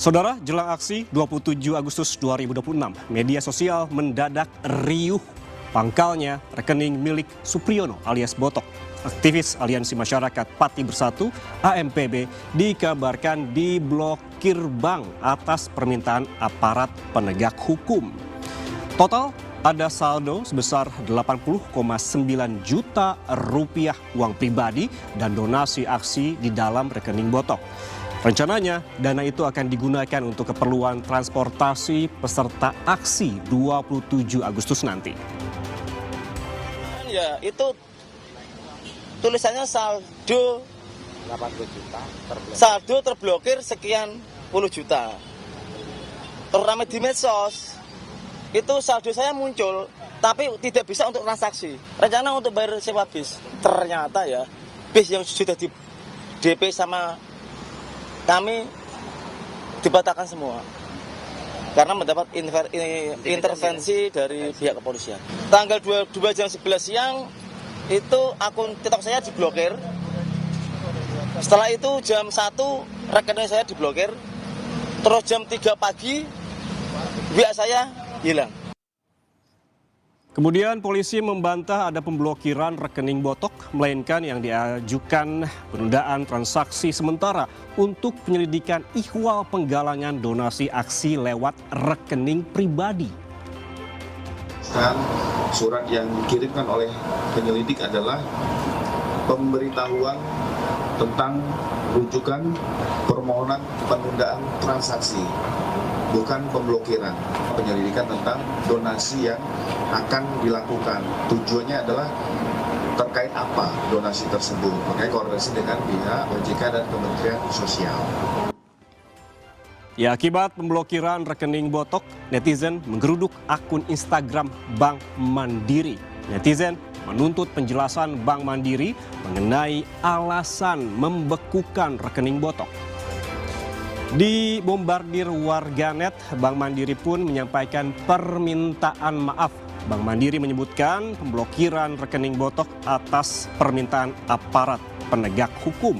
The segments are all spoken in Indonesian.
Saudara, jelang aksi 27 Agustus 2026, media sosial mendadak riuh pangkalnya rekening milik Supriyono alias Botok. Aktivis Aliansi Masyarakat Pati Bersatu (AMPB) dikabarkan diblokir bank atas permintaan aparat penegak hukum. Total ada saldo sebesar 80,9 juta rupiah uang pribadi dan donasi aksi di dalam rekening Botok. Rencananya, dana itu akan digunakan untuk keperluan transportasi peserta aksi 27 Agustus nanti. Ya, itu tulisannya saldo 80 juta terblokir. Saldo terblokir sekian puluh juta. Terutama di medsos, itu saldo saya muncul, tapi tidak bisa untuk transaksi. Rencana untuk bayar sewa bis. Ternyata ya, bis yang sudah di DP sama kami dibatalkan semua karena mendapat intervensi dari pihak kepolisian. Tanggal 2 jam 11 siang itu akun TikTok saya diblokir. Setelah itu jam 1 rekening saya diblokir. Terus jam 3 pagi WA saya hilang. Kemudian polisi membantah ada pemblokiran rekening Botok, melainkan yang diajukan penundaan transaksi sementara untuk penyelidikan ihwal penggalangan donasi aksi lewat rekening pribadi. Dan surat yang dikirimkan oleh penyelidik adalah pemberitahuan tentang rujukan permohonan penundaan transaksi, bukan pemblokiran. Penyelidikan tentang donasi yang akan dilakukan. Tujuannya adalah terkait apa donasi tersebut. Makanya koordinasi dengan pihak OJK dan Kementerian Sosial. Ya, akibat pemblokiran rekening Botok, netizen menggeruduk akun Instagram Bank Mandiri. Netizen menuntut penjelasan Bank Mandiri mengenai alasan membekukan rekening Botok. Di bombardir warganet, Bank Mandiri pun menyampaikan permintaan maaf. Bank Mandiri menyebutkan pemblokiran rekening Botok atas permintaan aparat penegak hukum.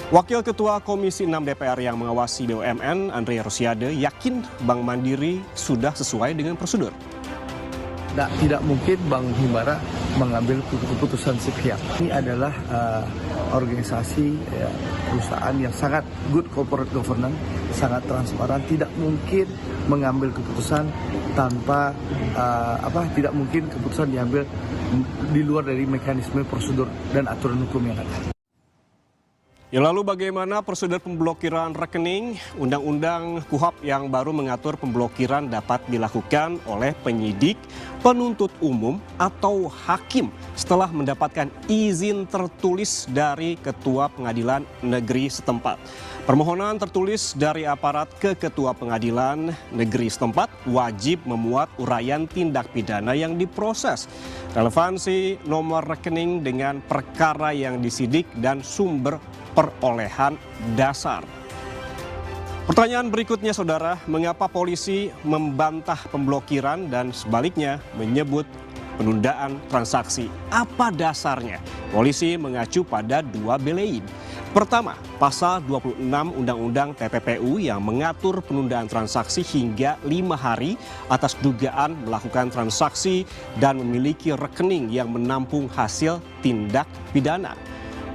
Wakil Ketua Komisi 6 DPR yang mengawasi BUMN, Andre Rosiade, yakin Bank Mandiri sudah sesuai dengan prosedur. Tidak mungkin Bank Himbara mengambil keputusan sepihak. Ini adalah organisasi perusahaan yang sangat good corporate governance, sangat transparan. Tidak mungkin mengambil keputusan tanpa tidak mungkin keputusan diambil di luar dari mekanisme prosedur dan aturan hukum yang ada. Ya, lalu bagaimana prosedur pemblokiran rekening? Undang-undang KUHP yang baru mengatur pemblokiran dapat dilakukan oleh penyidik, penuntut umum, atau hakim setelah mendapatkan izin tertulis dari Ketua Pengadilan Negeri setempat. Permohonan tertulis dari aparat ke Ketua Pengadilan Negeri setempat wajib memuat uraian tindak pidana yang diproses, relevansi nomor rekening dengan perkara yang disidik, dan sumber perolehan dasar. Pertanyaan berikutnya, saudara, mengapa polisi membantah pemblokiran dan sebaliknya menyebut penundaan transaksi? Apa dasarnya? Polisi mengacu pada dua belein. Pertama, pasal 26 Undang-Undang TPPU yang mengatur penundaan transaksi hingga 5 hari atas dugaan melakukan transaksi dan memiliki rekening yang menampung hasil tindak pidana.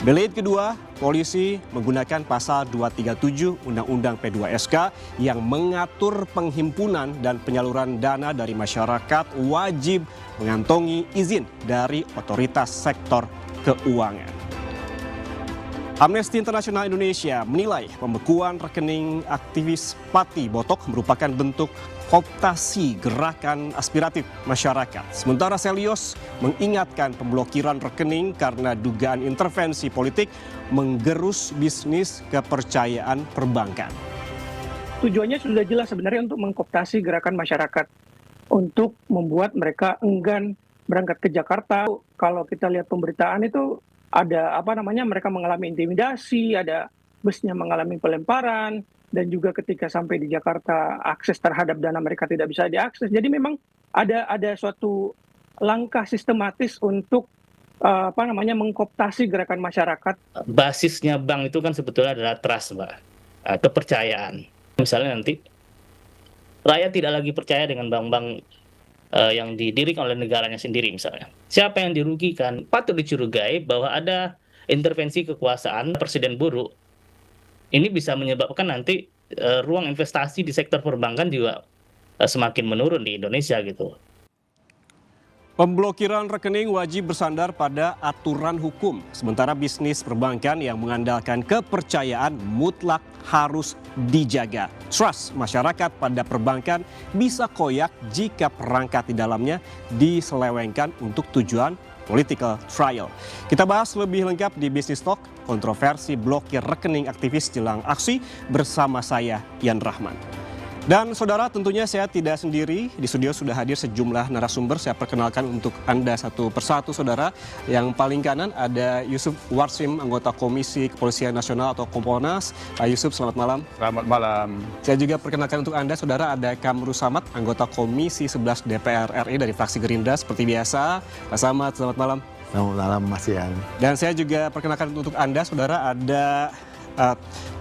Belein kedua, polisi menggunakan pasal 237 Undang-Undang P2SK yang mengatur penghimpunan dan penyaluran dana dari masyarakat wajib mengantongi izin dari otoritas sektor keuangan. Amnesty International Indonesia menilai pembekuan rekening aktivis Pati Botok merupakan bentuk kooptasi gerakan aspiratif masyarakat. Sementara Selios mengingatkan pemblokiran rekening karena dugaan intervensi politik menggerus bisnis kepercayaan perbankan. Tujuannya sudah jelas sebenarnya untuk mengkooptasi gerakan masyarakat, untuk membuat mereka enggan berangkat ke Jakarta. Kalau kita lihat pemberitaan itu ada mereka mengalami intimidasi, ada busnya mengalami pelemparan, dan juga ketika sampai di Jakarta akses terhadap dana mereka tidak bisa diakses. Jadi memang ada suatu langkah sistematis untuk mengkooptasi gerakan masyarakat. Basisnya bank itu kan sebetulnya adalah trust, Mbak. Kepercayaan. Misalnya nanti rakyat tidak lagi percaya dengan bank-bank yang didirikan oleh negaranya sendiri misalnya. Siapa yang dirugikan? Patut dicurigai bahwa ada intervensi kekuasaan presiden buruk. Ini bisa menyebabkan nanti ruang investasi di sektor perbankan juga semakin menurun di Indonesia gitu. Pemblokiran rekening wajib bersandar pada aturan hukum, sementara bisnis perbankan yang mengandalkan kepercayaan mutlak harus dijaga. Trust masyarakat pada perbankan bisa koyak jika perangkat di dalamnya diselewengkan untuk tujuan political trial. Kita bahas lebih lengkap di Business Talk, kontroversi blokir rekening aktivis jelang aksi bersama saya, Yan Rahman. Dan saudara, tentunya saya tidak sendiri, di studio sudah hadir sejumlah narasumber. Saya perkenalkan untuk Anda satu persatu saudara. Yang paling kanan ada Yusuf Warsim, anggota Komisi Kepolisian Nasional atau Kompolnas. Pak Yusuf, selamat malam. Selamat malam. Saya juga perkenalkan untuk Anda saudara, ada Kamru Samad, anggota Komisi 11 DPR RI dari fraksi Gerindra seperti biasa. Pak Samad, selamat malam. Selamat malam Mas Yan. Dan saya juga perkenalkan untuk Anda saudara, ada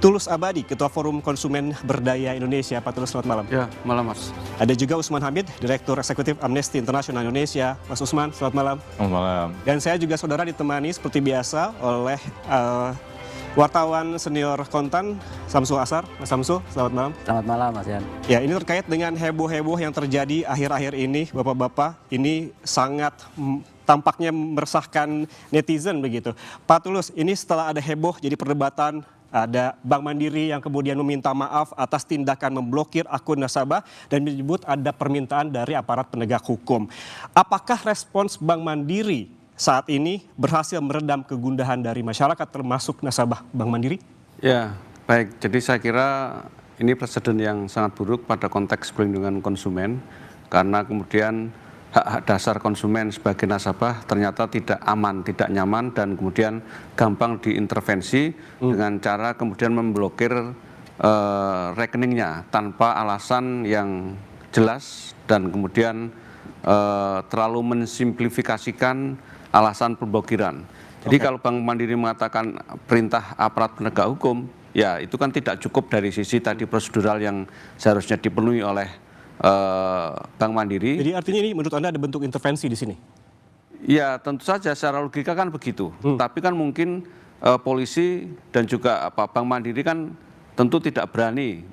Tulus Abadi, Ketua Forum Konsumen Berdaya Indonesia. Pak Tulus, selamat malam. Ya, malam Mas. Ada juga Usman Hamid, Direktur Eksekutif Amnesty International Indonesia. Mas Usman, selamat malam. Selamat malam. Dan saya juga saudara ditemani seperti biasa oleh wartawan senior kontan Samsul Asar. Mas Samsul, selamat malam. Selamat malam Mas Yan. Ya, ini terkait dengan heboh-heboh yang terjadi akhir-akhir ini, Bapak-bapak. Ini sangat tampaknya meresahkan netizen begitu. Pak Tulus, ini setelah ada heboh jadi perdebatan, ada Bank Mandiri yang kemudian meminta maaf atas tindakan memblokir akun nasabah dan menyebut ada permintaan dari aparat penegak hukum. Apakah respons Bank Mandiri saat ini berhasil meredam kegundahan dari masyarakat termasuk nasabah Bank Mandiri? Ya, baik. Jadi saya kira ini presiden yang sangat buruk pada konteks perlindungan konsumen karena kemudian hak-hak dasar konsumen sebagai nasabah ternyata tidak aman, tidak nyaman, dan kemudian gampang diintervensi dengan cara kemudian memblokir rekeningnya tanpa alasan yang jelas dan kemudian terlalu mensimplifikasikan alasan pemblokiran. Jadi kalau Bank Mandiri mengatakan perintah aparat penegak hukum, ya itu kan tidak cukup dari sisi tadi prosedural yang seharusnya dipenuhi oleh Bank Mandiri. Jadi artinya ini menurut Anda ada bentuk intervensi di sini? Ya tentu saja secara logika kan begitu. Tapi kan mungkin polisi dan juga Bank Mandiri kan tentu tidak berani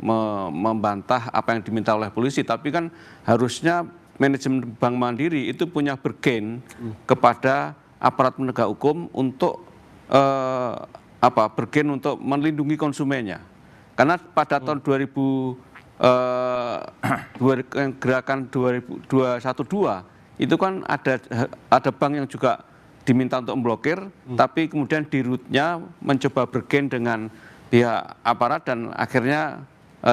membantah apa yang diminta oleh polisi. Tapi kan harusnya manajemen Bank Mandiri itu punya bergen kepada aparat penegak hukum untuk bergen untuk melindungi konsumennya. Karena pada tahun gerakan 2012 itu kan ada bank yang juga diminta untuk memblokir, tapi kemudian di root-nya mencoba bergen dengan pihak aparat dan akhirnya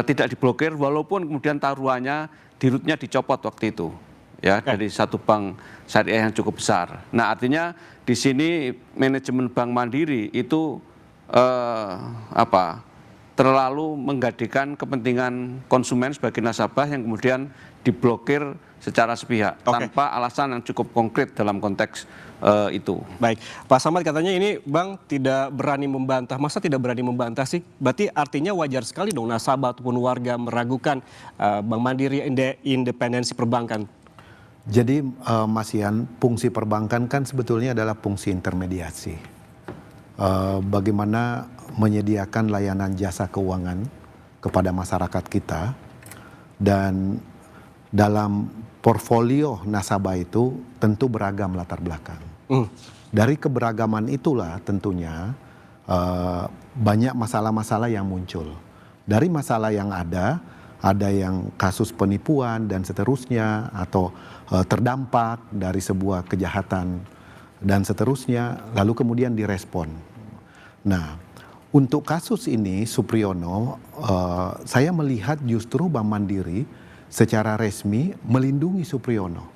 tidak diblokir walaupun kemudian taruhannya di root-nya dicopot waktu itu ya dari satu bank syariah yang cukup besar. Nah artinya di sini manajemen Bank Mandiri itu terlalu menggadekan kepentingan konsumen sebagai nasabah yang kemudian diblokir secara sepihak tanpa alasan yang cukup konkret dalam konteks itu. Baik, Pak Samad katanya ini Bank tidak berani membantah. Masa tidak berani membantah sih? Berarti artinya wajar sekali dong nasabah ataupun warga meragukan Bank Mandiri independensi perbankan. Jadi Mas Yan, fungsi perbankan kan sebetulnya adalah fungsi intermediasi. Bagaimana menyediakan layanan jasa keuangan kepada masyarakat kita, dan dalam portfolio nasabah itu tentu beragam latar belakang. Dari keberagaman itulah tentunya banyak masalah-masalah yang muncul. Dari masalah yang ada yang kasus penipuan dan seterusnya, atau terdampak dari sebuah kejahatan dan seterusnya, lalu kemudian direspon. Nah, untuk kasus ini Supriyono, saya melihat justru Bank Mandiri secara resmi melindungi Supriyono.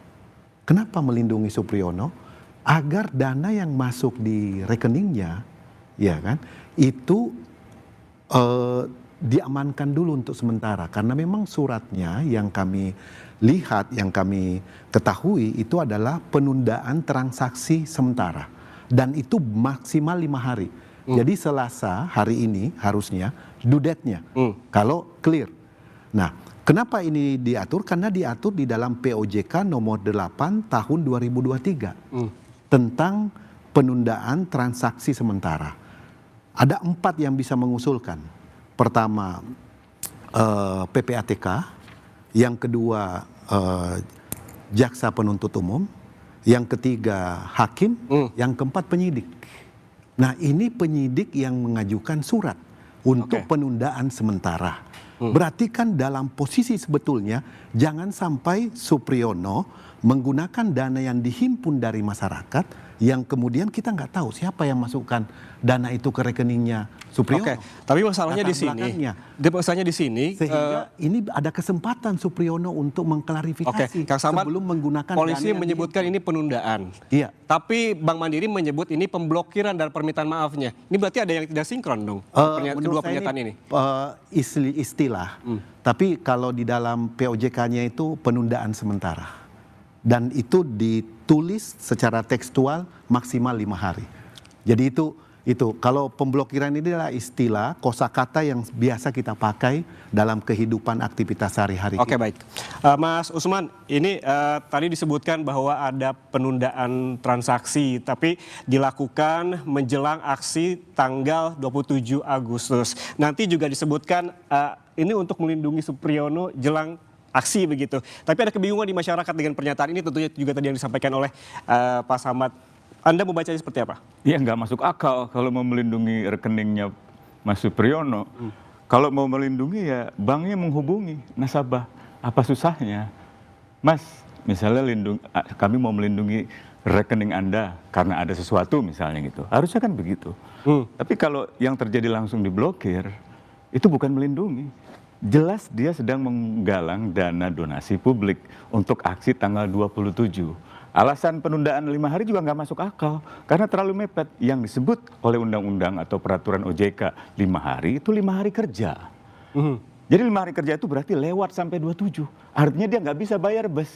Kenapa melindungi Supriyono? Agar dana yang masuk di rekeningnya, ya kan, itu diamankan dulu untuk sementara. Karena memang suratnya yang kami lihat, yang kami ketahui itu adalah penundaan transaksi sementara. Dan itu maksimal 5 hari. Jadi Selasa hari ini harusnya due date-nya. Kalau clear. Nah, kenapa ini diatur? Karena diatur di dalam POJK nomor 8 tahun 2023 tentang penundaan transaksi sementara. Ada 4 yang bisa mengusulkan. Pertama, PPATK. Yang kedua, jaksa penuntut umum. Yang ketiga, hakim. Yang keempat, penyidik. Nah, ini penyidik yang mengajukan surat untuk penundaan sementara. Berarti kan dalam posisi sebetulnya jangan sampai Supriyono menggunakan dana yang dihimpun dari masyarakat yang kemudian kita nggak tahu siapa yang masukkan dana itu ke rekeningnya Supriyono. Tapi masalahnya di sini. Masalahnya di sini sehingga ini ada kesempatan Supriyono untuk mengklarifikasi Kang Samad, sebelum menggunakan polisi dana yang menyebutkan ini penundaan. Iya. Tapi Bank Mandiri menyebut ini pemblokiran dan permintaan maafnya. Ini berarti ada yang tidak sinkron dong kedua pernyataan ini. Istilah. Tapi kalau di dalam POJK-nya itu penundaan sementara. Dan itu ditulis secara tekstual maksimal 5 hari. Jadi itu kalau pemblokiran ini adalah istilah kosakata yang biasa kita pakai dalam kehidupan aktivitas sehari-hari. Oke, baik. Mas Usman, ini tadi disebutkan bahwa ada penundaan transaksi, tapi dilakukan menjelang aksi tanggal 27 Agustus. Nanti juga disebutkan ini untuk melindungi Supriyono jelang aksi begitu. Tapi ada kebingungan di masyarakat dengan pernyataan ini, tentunya juga tadi yang disampaikan oleh Pak Samad. Anda membacanya seperti apa? Ya nggak masuk akal kalau mau melindungi rekeningnya Mas Supriyono. Kalau mau melindungi ya banknya menghubungi nasabah. Apa susahnya? Mas, misalnya kami mau melindungi rekening Anda karena ada sesuatu misalnya gitu. Harusnya kan begitu. Tapi kalau yang terjadi langsung diblokir, itu bukan melindungi. Jelas dia sedang menggalang dana donasi publik untuk aksi tanggal 27. Alasan penundaan 5 hari juga nggak masuk akal karena terlalu mepet. Yang disebut oleh undang-undang atau peraturan OJK 5 hari itu 5 hari kerja. Jadi 5 hari kerja itu berarti lewat sampai 27. Artinya dia nggak bisa bayar bus.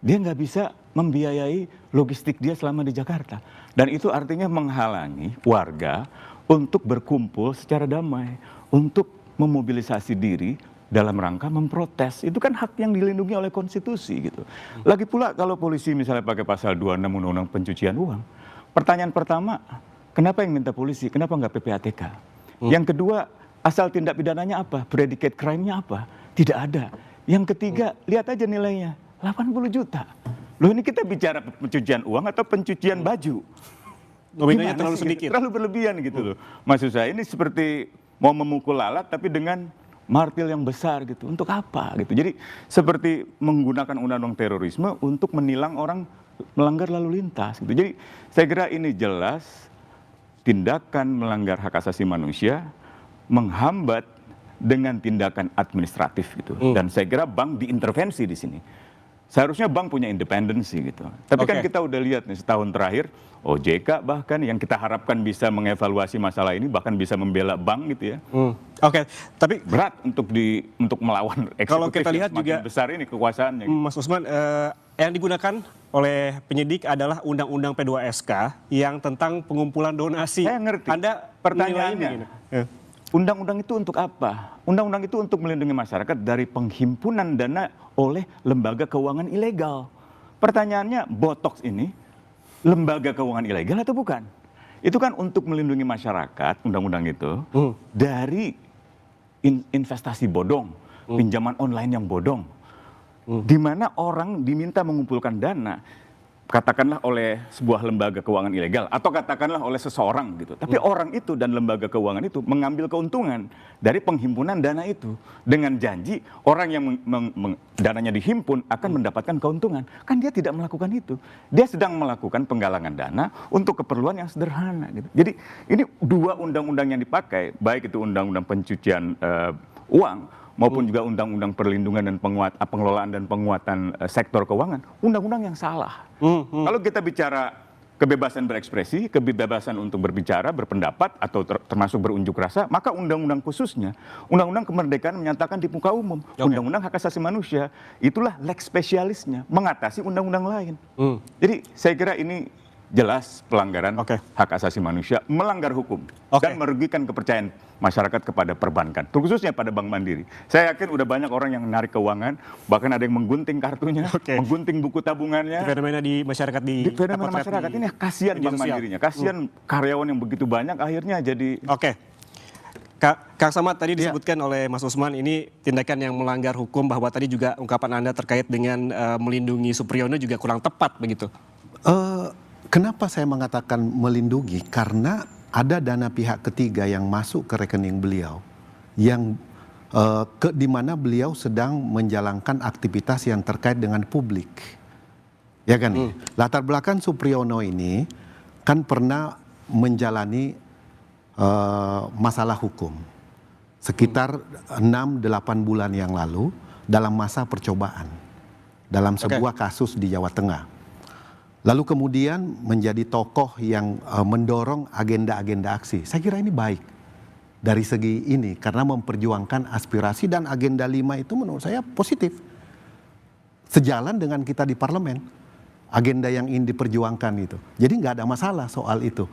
Dia nggak bisa membiayai logistik dia selama di Jakarta. Dan itu artinya menghalangi warga untuk berkumpul secara damai, untuk memobilisasi diri dalam rangka memprotes. Itu kan hak yang dilindungi oleh konstitusi gitu. Lagi pula kalau polisi misalnya pakai pasal 26 Undang-Undang Pencucian Uang, pertanyaan pertama, kenapa yang minta polisi? Kenapa nggak PPATK? Yang kedua, asal tindak pidananya apa? Predicate crime-nya apa? Tidak ada. Yang ketiga, lihat aja nilainya, 80 juta. Loh ini kita bicara pencucian uang atau pencucian baju? Nominalnya terlalu sedikit. Terlalu berlebihan gitu loh. Maksud saya ini seperti mau memukul lalat tapi dengan martil yang besar gitu. Untuk apa gitu. Jadi seperti menggunakan undang-undang terorisme untuk menilang orang melanggar lalu lintas gitu. Jadi saya kira ini jelas tindakan melanggar hak asasi manusia menghambat dengan tindakan administratif gitu. Dan saya kira bank diintervensi di sini. Seharusnya bank punya independensi gitu. Tapi kan kita udah lihat nih setahun terakhir OJK bahkan yang kita harapkan bisa mengevaluasi masalah ini bahkan bisa membela bank gitu ya. Tapi berat untuk melawan eksekutif kalau kita lihat yang juga besar ini kekuasaannya. Gitu. Mas Usman, yang digunakan oleh penyidik adalah Undang-Undang P2SK yang tentang pengumpulan donasi. Saya ngerti. Anda pertanyaannya. Undang-undang itu untuk apa? Undang-undang itu untuk melindungi masyarakat dari penghimpunan dana oleh lembaga keuangan ilegal. Pertanyaannya, Botox ini lembaga keuangan ilegal atau bukan? Itu kan untuk melindungi masyarakat, undang-undang itu, dari investasi bodong, pinjaman online yang bodong. Di mana orang diminta mengumpulkan dana, katakanlah oleh sebuah lembaga keuangan ilegal atau katakanlah oleh seseorang gitu. Tapi orang itu dan lembaga keuangan itu mengambil keuntungan dari penghimpunan dana itu dengan janji orang yang dananya dihimpun akan mendapatkan keuntungan. Kan dia tidak melakukan itu. Dia sedang melakukan penggalangan dana untuk keperluan yang sederhana gitu. Jadi ini dua undang-undang yang dipakai, baik itu undang-undang pencucian uang maupun juga undang-undang perlindungan dan pengelolaan dan penguatan sektor keuangan, undang-undang yang salah. Kalau kita bicara kebebasan berekspresi, kebebasan untuk berbicara, berpendapat, atau termasuk berunjuk rasa, maka undang-undang khususnya, undang-undang kemerdekaan menyatakan di muka umum, undang-undang hak asasi manusia, itulah lex spesialisnya, mengatasi undang-undang lain. Jadi saya kira ini jelas pelanggaran hak asasi manusia, melanggar hukum, dan merugikan kepercayaan masyarakat kepada perbankan, khususnya pada Bank Mandiri. Saya yakin udah banyak orang yang menarik keuangan, bahkan ada yang menggunting kartunya, menggunting buku tabungannya. Fenomena di masyarakat fenomena masyarakat ini kasihan Bank Mandirinya, kasihan karyawan yang begitu banyak akhirnya jadi. Kang Samad, tadi disebutkan oleh Mas Usman ini tindakan yang melanggar hukum, bahwa tadi juga ungkapan Anda terkait dengan melindungi Supriyono juga kurang tepat begitu. Kenapa saya mengatakan melindungi? Karena ada dana pihak ketiga yang masuk ke rekening beliau, yang di mana beliau sedang menjalankan aktivitas yang terkait dengan publik, ya kan? Latar belakang Supriyono ini kan pernah menjalani masalah hukum sekitar 6-8 bulan yang lalu dalam masa percobaan dalam sebuah kasus di Jawa Tengah. Lalu kemudian menjadi tokoh yang mendorong agenda-agenda aksi. Saya kira ini baik dari segi ini karena memperjuangkan aspirasi, dan agenda 5 itu menurut saya positif. Sejalan dengan kita di parlemen, agenda yang ingin diperjuangkan itu. Jadi nggak ada masalah soal itu.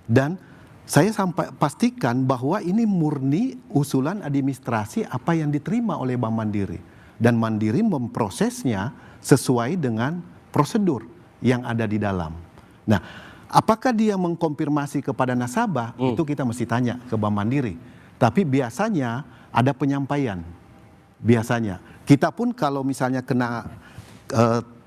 Dan saya sampai pastikan bahwa ini murni usulan administrasi apa yang diterima oleh Bank Mandiri. Dan Mandiri memprosesnya sesuai dengan prosedur yang ada di dalam. Nah, apakah dia mengkonfirmasi kepada nasabah? Itu kita mesti tanya ke Bank Mandiri. Tapi biasanya ada penyampaian. Biasanya. Kita pun kalau misalnya kena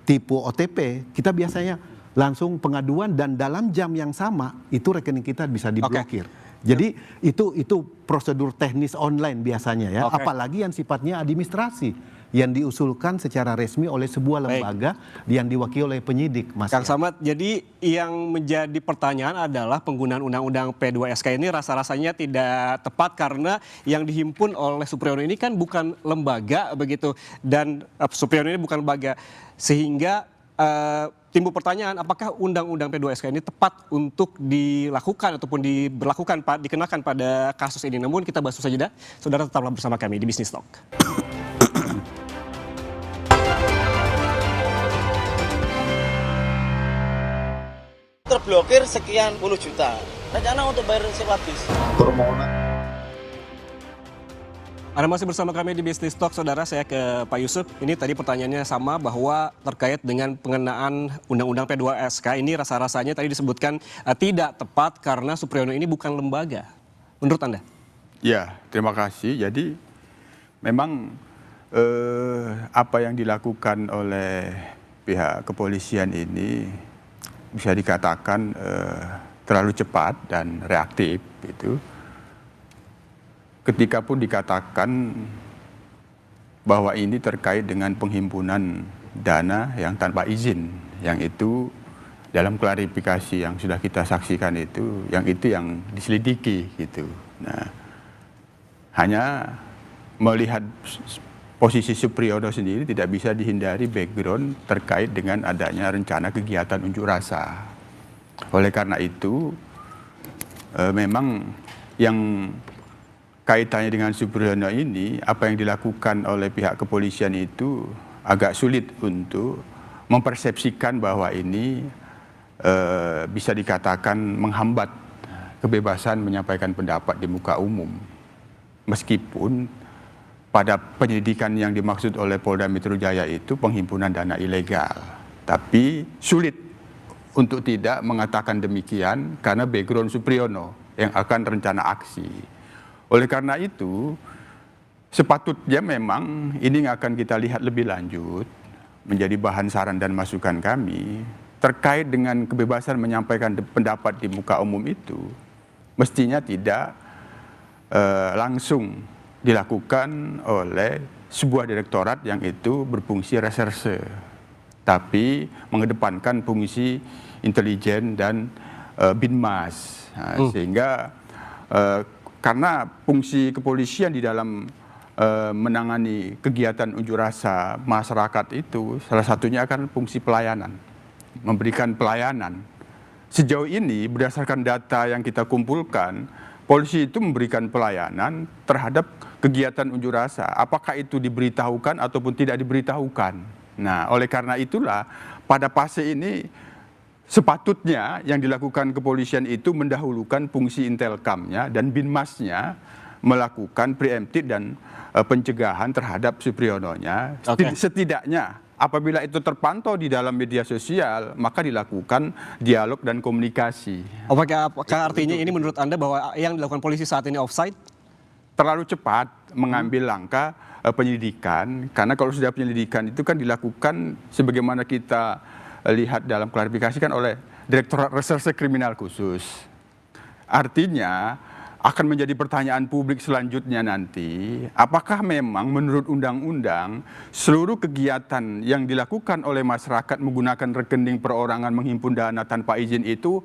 tipu OTP, kita biasanya langsung pengaduan, dan dalam jam yang sama itu rekening kita bisa diblokir. Jadi itu prosedur teknis online biasanya ya, apalagi yang sifatnya administrasi yang diusulkan secara resmi oleh sebuah lembaga yang diwakili oleh penyidik, Mas. Kang Samad, jadi yang menjadi pertanyaan adalah penggunaan Undang-Undang P2SK ini rasa-rasanya tidak tepat karena yang dihimpun oleh Supriyono ini kan bukan lembaga begitu, dan Supriyono ini bukan lembaga, sehingga timbul pertanyaan apakah Undang-Undang P2SK ini tepat untuk dilakukan ataupun dikenakan pada kasus ini. Namun kita bahas saja, saudara tetaplah bersama kami di Business Talk. Terblokir sekian puluh juta. Rencana untuk bayar sewa bis. Permohonan. Anda masih bersama kami di Business Talk, saudara. Saya ke Pak Yusuf. Ini tadi pertanyaannya sama, bahwa terkait dengan pengenaan Undang-Undang P2SK ini rasa-rasanya tadi disebutkan tidak tepat karena Supriyono ini bukan lembaga. Menurut Anda? Ya, terima kasih. Jadi memang apa yang dilakukan oleh pihak kepolisian ini bisa dikatakan terlalu cepat dan reaktif gitu. Ketika pun dikatakan bahwa ini terkait dengan penghimpunan dana yang tanpa izin, yang itu dalam klarifikasi yang sudah kita saksikan itu yang diselidiki gitu. Nah, hanya melihat posisi Supriyono sendiri tidak bisa dihindari background terkait dengan adanya rencana kegiatan unjuk rasa. Oleh karena itu, memang yang kaitannya dengan Supriyono ini, apa yang dilakukan oleh pihak kepolisian itu agak sulit untuk mempersepsikan bahwa ini bisa dikatakan menghambat kebebasan menyampaikan pendapat di muka umum. Meskipun pada penyelidikan yang dimaksud oleh Polda Metro Jaya itu penghimpunan dana ilegal. Tapi sulit untuk tidak mengatakan demikian karena background Supriyono yang akan rencana aksi. Oleh karena itu, sepatutnya memang ini akan kita lihat lebih lanjut, menjadi bahan saran dan masukan kami, terkait dengan kebebasan menyampaikan pendapat di muka umum itu, mestinya tidak langsung dilakukan oleh sebuah direktorat yang itu berfungsi reserse, tapi mengedepankan fungsi intelijen dan Binmas. Nah, sehingga karena fungsi kepolisian di dalam menangani kegiatan unjuk rasa masyarakat itu salah satunya akan fungsi pelayanan, memberikan pelayanan. Sejauh ini berdasarkan data yang kita kumpulkan, polisi itu memberikan pelayanan terhadap kegiatan unjuk rasa, apakah itu diberitahukan ataupun tidak diberitahukan. Nah, oleh karena itulah pada fase ini sepatutnya yang dilakukan kepolisian itu mendahulukan fungsi intelkamnya dan binmasnya melakukan preemptif dan pencegahan terhadap Supriyono-nya. Setidaknya apabila itu terpantau di dalam media sosial, maka dilakukan dialog dan komunikasi. Apakah artinya ini menurut Anda bahwa yang dilakukan polisi saat ini offside? Terlalu cepat mengambil langkah penyelidikan, karena kalau sudah penyelidikan itu kan dilakukan sebagaimana kita lihat dalam klarifikasi kan oleh Direktorat Reserse Kriminal Khusus. Artinya akan menjadi pertanyaan publik selanjutnya nanti, apakah memang menurut undang-undang seluruh kegiatan yang dilakukan oleh masyarakat menggunakan rekening perorangan menghimpun dana tanpa izin itu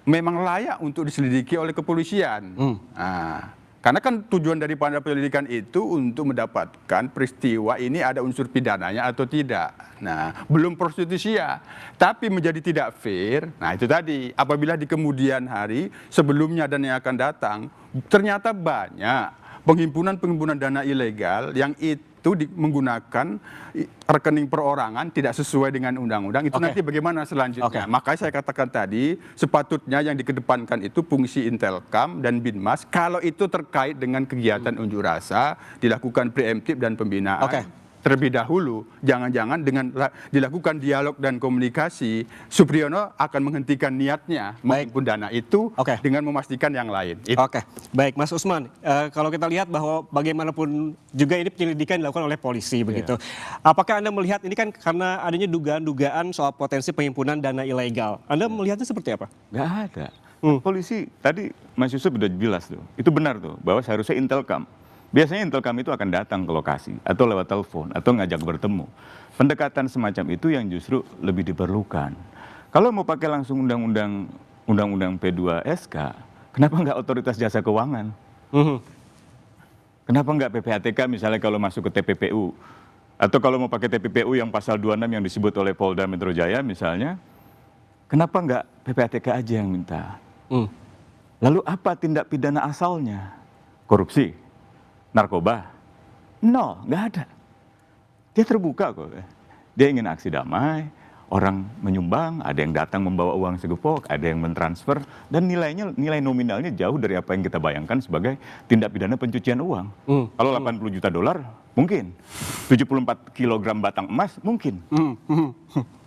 memang layak untuk diselidiki oleh kepolisian. Nah, karena kan tujuan daripada penyelidikan itu untuk mendapatkan peristiwa ini ada unsur pidananya atau tidak. Nah, belum prostitusia, tapi menjadi tidak fair. Nah, itu tadi, apabila di kemudian hari sebelumnya dan yang akan datang, ternyata banyak penghimpunan dana ilegal yang itu menggunakan rekening perorangan tidak sesuai dengan undang-undang, itu nanti bagaimana selanjutnya. Makanya saya katakan tadi, sepatutnya yang dikedepankan itu fungsi Intelkam dan Binmas, kalau itu terkait dengan kegiatan unjuk rasa, dilakukan preemptif dan pembinaan. Terlebih dahulu, jangan-jangan dengan dilakukan dialog dan komunikasi, Supriyono akan menghentikan niatnya menghimpun dana itu dengan memastikan yang lain. Baik, Mas Usman, kalau kita lihat bahwa bagaimanapun juga ini penyelidikan dilakukan oleh polisi begitu. Apakah Anda melihat ini kan karena adanya dugaan-dugaan soal potensi penghimpunan dana ilegal? Anda melihatnya seperti apa? Nggak ada. Polisi tadi Mas Yusuf sudah jelas tuh, itu benar tuh bahwa seharusnya Intelkam. Biasanya Intelkam itu akan datang ke lokasi atau lewat telepon atau ngajak bertemu. Pendekatan semacam itu yang justru lebih diperlukan. Kalau mau pakai langsung undang-undang P2SK, kenapa nggak otoritas jasa keuangan? Kenapa nggak PPATK misalnya kalau masuk ke TPPU? Atau kalau mau pakai TPPU yang pasal 26 yang disebut oleh Polda Metro Jaya misalnya, kenapa nggak PPATK aja yang minta? Lalu apa tindak pidana asalnya? Korupsi? Narkoba? Nol, nggak ada. Dia terbuka kok. Dia ingin aksi damai, orang menyumbang, ada yang datang membawa uang segepok, ada yang mentransfer, dan nilai nominalnya jauh dari apa yang kita bayangkan sebagai tindak pidana pencucian uang. Kalau 80 juta dolar, mungkin. 74 kilogram batang emas, mungkin.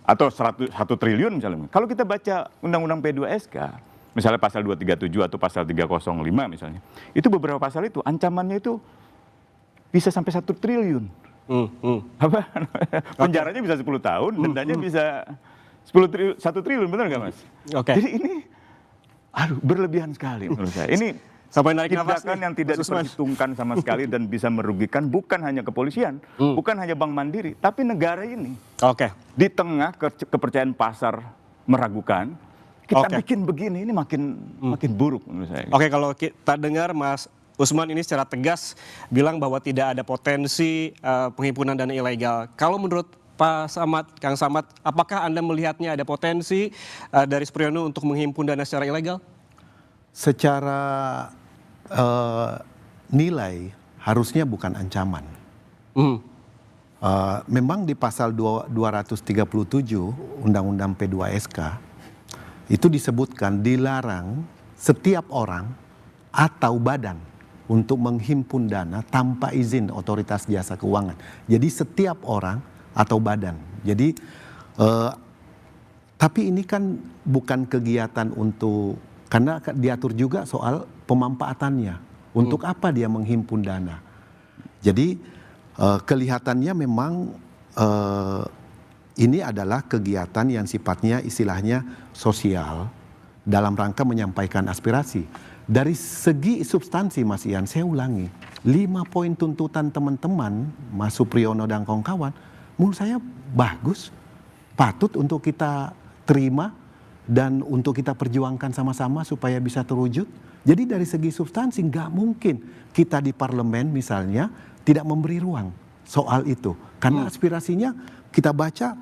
Atau 1 triliun misalnya. Kalau kita baca undang-undang P2SK, misalnya pasal 237 atau pasal 305 misalnya, itu beberapa pasal itu ancamannya itu bisa sampai 1 triliun. Apa? Penjaranya bisa 10 tahun, dendanya bisa 1 triliun, benar nggak Mas? Jadi ini, berlebihan sekali menurut saya. Ini sampai narik nafas yang tidak diperhitungkan sama sekali dan bisa merugikan bukan hanya kepolisian, bukan hanya Bank Mandiri, tapi negara ini. Di tengah kepercayaan pasar meragukan, kita bikin begini, ini makin buruk menurut saya. Kalau kita dengar Mas Usman ini secara tegas bilang bahwa tidak ada potensi penghimpunan dana ilegal. Kalau menurut Pak Samad, Kang Samad, apakah Anda melihatnya ada potensi dari Supriyono untuk menghimpun dana secara ilegal? Secara nilai harusnya bukan ancaman. Memang di pasal 237 Undang-Undang P2SK itu disebutkan dilarang setiap orang atau badan untuk menghimpun dana tanpa izin otoritas jasa keuangan. Jadi setiap orang atau badan. Jadi tapi ini kan bukan kegiatan untuk, karena diatur juga soal pemanfaatannya. Untuk apa dia menghimpun dana? Jadi kelihatannya memang ini adalah kegiatan yang sifatnya istilahnya sosial dalam rangka menyampaikan aspirasi. Dari segi substansi Mas Ian, saya ulangi, 5 poin tuntutan teman-teman Mas Supriyono dan kawan-kawan, menurut saya bagus, patut untuk kita terima dan untuk kita perjuangkan sama-sama supaya bisa terwujud. Jadi dari segi substansi nggak mungkin kita di parlemen misalnya tidak memberi ruang soal itu. Karena aspirasinya kita baca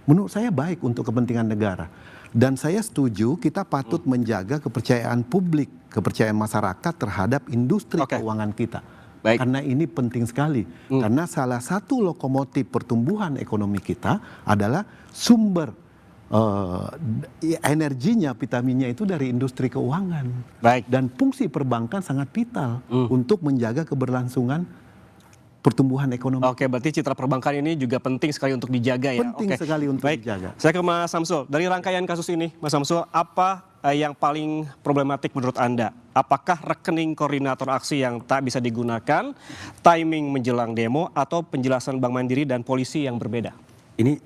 menurut saya baik untuk kepentingan negara. Dan saya setuju kita patut menjaga kepercayaan publik, kepercayaan masyarakat terhadap industri keuangan kita. Karena ini penting sekali. Karena salah satu lokomotif pertumbuhan ekonomi kita adalah sumber energinya, vitaminnya itu dari industri keuangan. Baik. Dan fungsi perbankan sangat vital untuk menjaga keberlangsungan pertumbuhan ekonomi. Oke, berarti citra perbankan ini juga penting sekali untuk dijaga ya. Penting sekali untuk Baik. dijaga. Saya ke Mas Samsul. Dari rangkaian kasus ini, Mas Samsul, apa yang paling problematik menurut Anda? Apakah rekening koordinator aksi yang tak bisa digunakan, timing menjelang demo, atau penjelasan Bank Mandiri dan polisi yang berbeda? Ini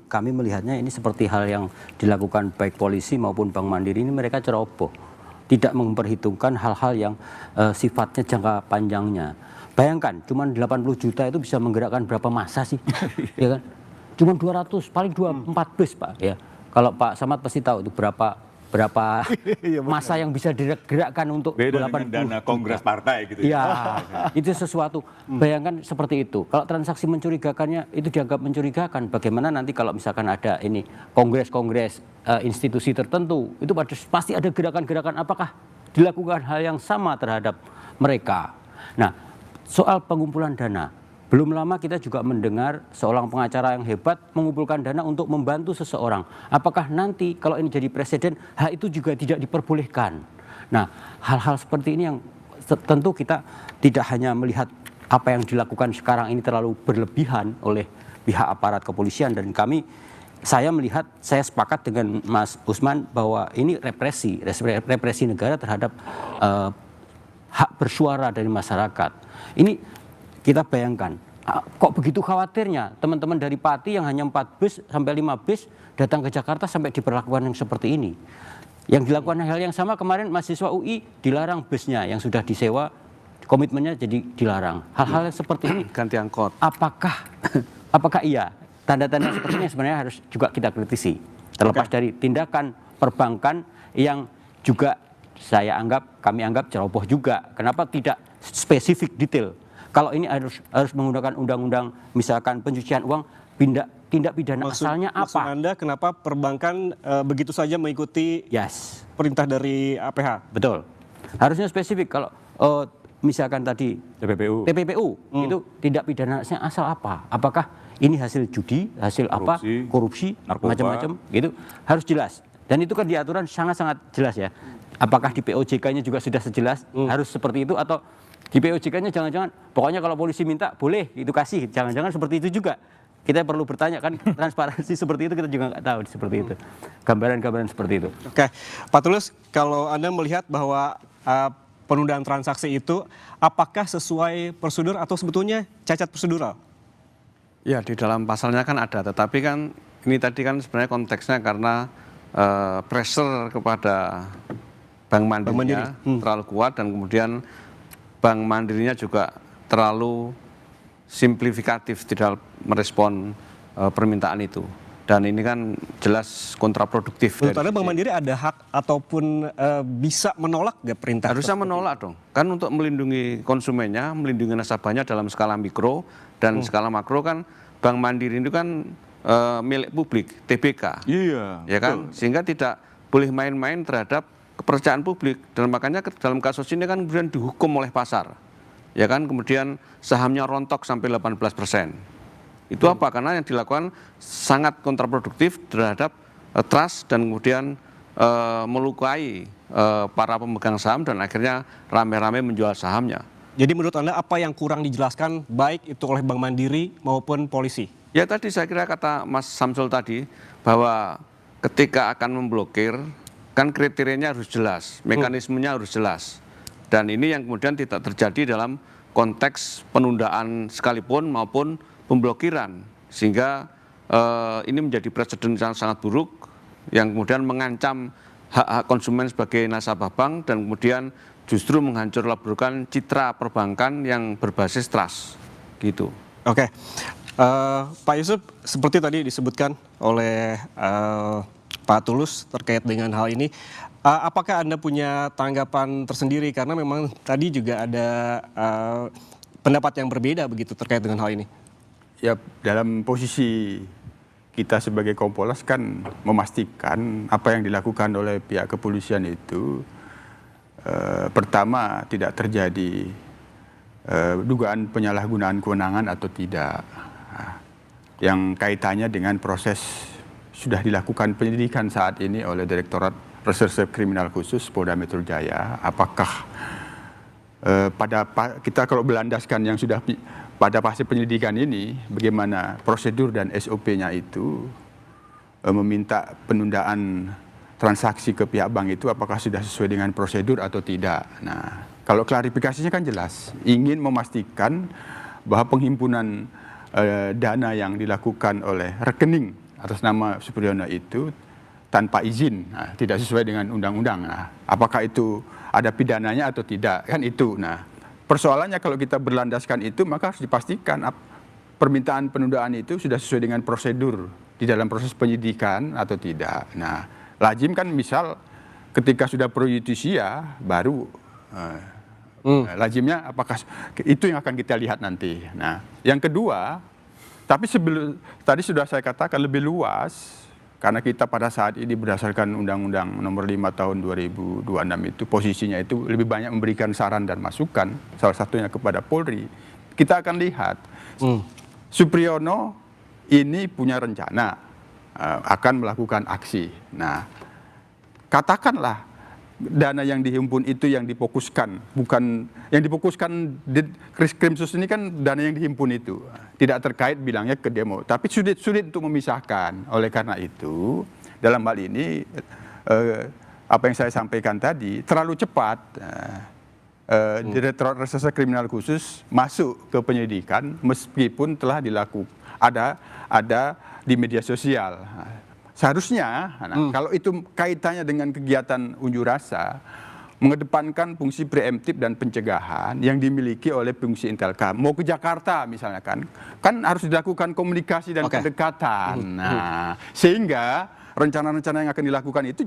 kami melihatnya ini seperti hal yang dilakukan baik polisi maupun Bank Mandiri, ini mereka ceroboh. Tidak memperhitungkan hal-hal yang sifatnya jangka panjangnya. Bayangkan, cuma 80 juta itu bisa menggerakkan berapa massa sih? Ya kan? Cuma 200, paling 4 bus Pak. Ya. Kalau Pak Samad pasti tahu itu berapa massa yang bisa digerakkan untuk beda dengan dana kongres partai gitu ya. Itu sesuatu. Bayangkan seperti itu. Kalau transaksi mencurigakannya itu dianggap mencurigakan. Bagaimana nanti kalau misalkan ada ini kongres-kongres institusi tertentu, itu pasti ada gerakan-gerakan, apakah dilakukan hal yang sama terhadap mereka. Nah, soal pengumpulan dana, belum lama kita juga mendengar seorang pengacara yang hebat mengumpulkan dana untuk membantu seseorang. Apakah nanti kalau ini jadi presiden, hal itu juga tidak diperbolehkan? Nah, hal-hal seperti ini yang tentu kita tidak hanya melihat apa yang dilakukan sekarang ini terlalu berlebihan oleh pihak aparat kepolisian, dan saya melihat, saya sepakat dengan Mas Usman bahwa ini represi negara terhadap hak bersuara dari masyarakat. Ini kita bayangkan, kok begitu khawatirnya teman-teman dari Pati yang hanya 4 bus sampai 5 bus datang ke Jakarta sampai diperlakukan yang seperti ini. Yang dilakukan hal yang sama kemarin mahasiswa UI dilarang busnya yang sudah disewa, komitmennya jadi dilarang. Hal-hal yang seperti ini ganti angkot. Apakah iya? Tanda-tanda seperti ini sebenarnya harus juga kita kritisi. Terlepas dari tindakan perbankan yang juga kami anggap ceroboh juga. Kenapa tidak spesifik detail? Kalau ini harus menggunakan undang-undang misalkan pencucian uang, tindak pidana asalnya apa? Maksud Anda kenapa perbankan begitu saja mengikuti perintah dari APH? Betul. Harusnya spesifik. Kalau misalkan tadi TPPU itu tindak pidana asal apa? Apakah ini hasil judi, hasil korupsi, macam-macam, gitu harus jelas. Dan itu kan di aturan sangat-sangat jelas ya. Apakah di POJK-nya juga sudah sejelas harus seperti itu, atau di POJK-nya jangan-jangan pokoknya kalau polisi minta boleh itu kasih, jangan-jangan seperti itu juga. Kita perlu bertanya kan, transparansi seperti itu kita juga nggak tahu seperti itu. Gambaran-gambaran seperti itu. Oke, Pak Tulus, kalau Anda melihat bahwa penundaan transaksi itu apakah sesuai prosedur atau sebetulnya cacat prosedural? Ya, di dalam pasalnya kan ada, tetapi kan ini tadi kan sebenarnya konteksnya karena pressure kepada Bank Mandirinya terlalu kuat, dan kemudian Bank Mandirinya juga terlalu simplifikatif di dalam merespon permintaan itu. Dan ini kan jelas kontraproduktif. Menurut Anda Bank Mandiri ada hak ataupun bisa menolak nggak perintah? Harusnya menolak dong. Kan untuk melindungi konsumennya, melindungi nasabahnya dalam skala mikro dan skala makro, kan Bank Mandiri itu kan milik publik, TBK. Iya. Ya kan? Sehingga tidak boleh main-main terhadap kepercayaan publik. Dan makanya dalam kasus ini kan kemudian dihukum oleh pasar. Ya kan? Kemudian sahamnya rontok sampai 18%. Itu apa? Karena yang dilakukan sangat kontraproduktif terhadap trust, dan kemudian melukai para pemegang saham, dan akhirnya rame-rame menjual sahamnya. Jadi menurut Anda apa yang kurang dijelaskan baik itu oleh Bank Mandiri maupun polisi? Ya tadi saya kira kata Mas Samsul tadi, bahwa ketika akan memblokir kan kriterianya harus jelas, mekanismenya harus jelas. Dan ini yang kemudian tidak terjadi dalam konteks penundaan sekalipun maupun pemblokiran, sehingga ini menjadi presiden yang sangat buruk yang kemudian mengancam hak-hak konsumen sebagai nasabah bank, dan kemudian justru menghancurkan citra perbankan yang berbasis trust gitu. Oke, Pak Yusuf, seperti tadi disebutkan oleh Pak Tulus terkait dengan hal ini, apakah Anda punya tanggapan tersendiri, karena memang tadi juga ada pendapat yang berbeda begitu terkait dengan hal ini? Ya, dalam posisi kita sebagai Kompolnas kan memastikan apa yang dilakukan oleh pihak kepolisian itu pertama tidak terjadi dugaan penyalahgunaan kewenangan atau tidak, yang kaitannya dengan proses sudah dilakukan penyelidikan saat ini oleh Direktorat Reserse Kriminal Khusus Polda Metro Jaya. Apakah kita kalau berlandaskan yang sudah pada fase penyelidikan ini, bagaimana prosedur dan SOP-nya itu meminta penundaan transaksi ke pihak bank itu apakah sudah sesuai dengan prosedur atau tidak. Nah, kalau klarifikasinya kan jelas, ingin memastikan bahwa penghimpunan dana yang dilakukan oleh rekening atas nama Supriyono itu tanpa izin, tidak sesuai dengan undang-undang. Apakah itu ada pidananya atau tidak, kan itu. Nah, persoalannya kalau kita berlandaskan itu, maka harus dipastikan permintaan penundaan itu sudah sesuai dengan prosedur di dalam proses penyidikan atau tidak. Nah, lazim kan misal ketika sudah pro justisia baru lazimnya apakah itu yang akan kita lihat nanti. Nah, yang kedua, tapi tadi sudah saya katakan lebih luas, karena kita pada saat ini berdasarkan Undang-Undang Nomor 5 Tahun 2026 itu posisinya itu lebih banyak memberikan saran dan masukan, salah satunya kepada Polri. Kita akan lihat Supriyono ini punya rencana akan melakukan aksi. Nah, katakanlah dana yang dihimpun itu yang difokuskan, bukan yang difokuskan di Krimsus ini kan dana yang dihimpun itu tidak terkait bilangnya ke demo, tapi sulit untuk memisahkan. Oleh karena itu, dalam hal ini apa yang saya sampaikan tadi terlalu cepat. Direktorat Reserse Kriminal Khusus masuk ke penyelidikan meskipun telah dilakukan ada di media sosial. Seharusnya, kalau itu kaitannya dengan kegiatan unjuk rasa, mengedepankan fungsi preemptif dan pencegahan yang dimiliki oleh fungsi Intelkam. Mau ke Jakarta misalnya kan harus dilakukan komunikasi dan kedekatan. Nah, sehingga rencana-rencana yang akan dilakukan itu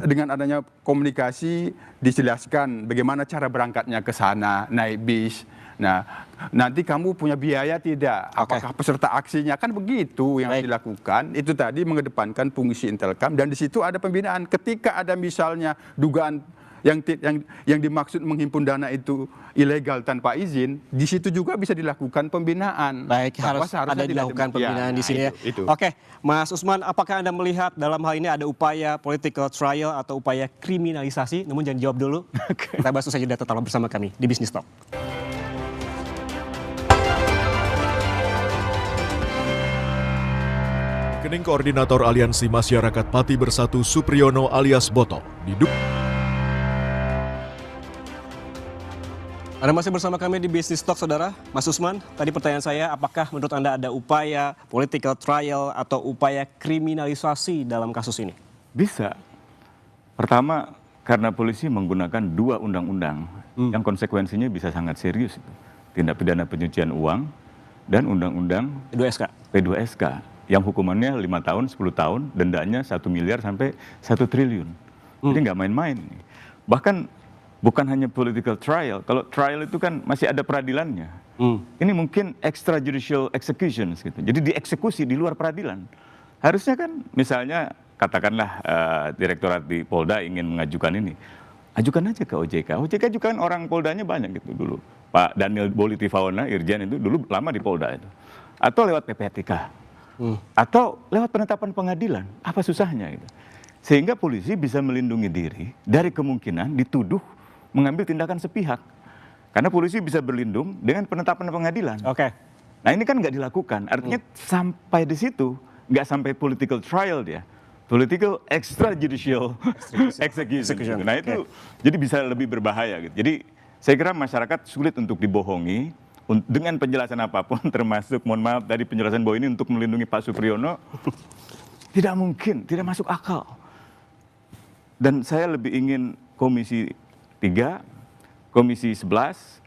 dengan adanya komunikasi dijelaskan bagaimana cara berangkatnya ke sana, naik bis. Nah, nanti kamu punya biaya tidak? Apakah peserta aksinya? Kan begitu yang dilakukan. Itu tadi mengedepankan fungsi Intelkam dan di situ ada pembinaan. Ketika ada misalnya dugaan yang dimaksud menghimpun dana itu ilegal tanpa izin, di situ juga bisa dilakukan pembinaan. Baik, harus ada dilakukan pembinaan di sini ya. Oke, Mas Usman, apakah Anda melihat dalam hal ini ada upaya political trial atau upaya kriminalisasi? Namun jangan jawab dulu. Kita bahas saja data tetaplah bersama kami di Business Talk. Rekening Koordinator Aliansi Masyarakat Pati Bersatu Supriyono alias Boto Anda masih bersama kami di Business Talk, Saudara. Mas Usman, tadi pertanyaan saya, apakah menurut Anda ada upaya political trial atau upaya kriminalisasi dalam kasus ini? Bisa. Pertama, karena polisi menggunakan dua undang-undang yang konsekuensinya bisa sangat serius. Tindak pidana pencucian uang dan undang-undang P2SK. Yang hukumannya 5 tahun, 10 tahun, dendanya 1 miliar sampai 1 triliun. Jadi nggak main-main. Bahkan bukan hanya political trial, kalau trial itu kan masih ada peradilannya. Ini mungkin extrajudicial executions gitu. Jadi dieksekusi di luar peradilan. Harusnya kan misalnya katakanlah direktorat di Polda ingin mengajukan ini. Ajukan aja ke OJK. OJK juga kan orang Poldanya banyak gitu dulu. Pak Daniel Bolitifaona, Irjen itu dulu lama di Polda itu. Atau lewat PPATK. Atau lewat penetapan pengadilan, apa susahnya gitu. Sehingga polisi bisa melindungi diri dari kemungkinan dituduh mengambil tindakan sepihak. Karena polisi bisa berlindung dengan penetapan pengadilan. Nah ini kan nggak dilakukan, artinya sampai di situ, nggak sampai political trial dia. Political extrajudicial execution. Nah itu jadi bisa lebih berbahaya gitu. Jadi saya kira masyarakat sulit untuk dibohongi. Dengan penjelasan apapun, termasuk mohon maaf dari penjelasan bahwa ini untuk melindungi Pak Supriyono, tidak mungkin, tidak masuk akal. Dan saya lebih ingin Komisi 3, Komisi 11,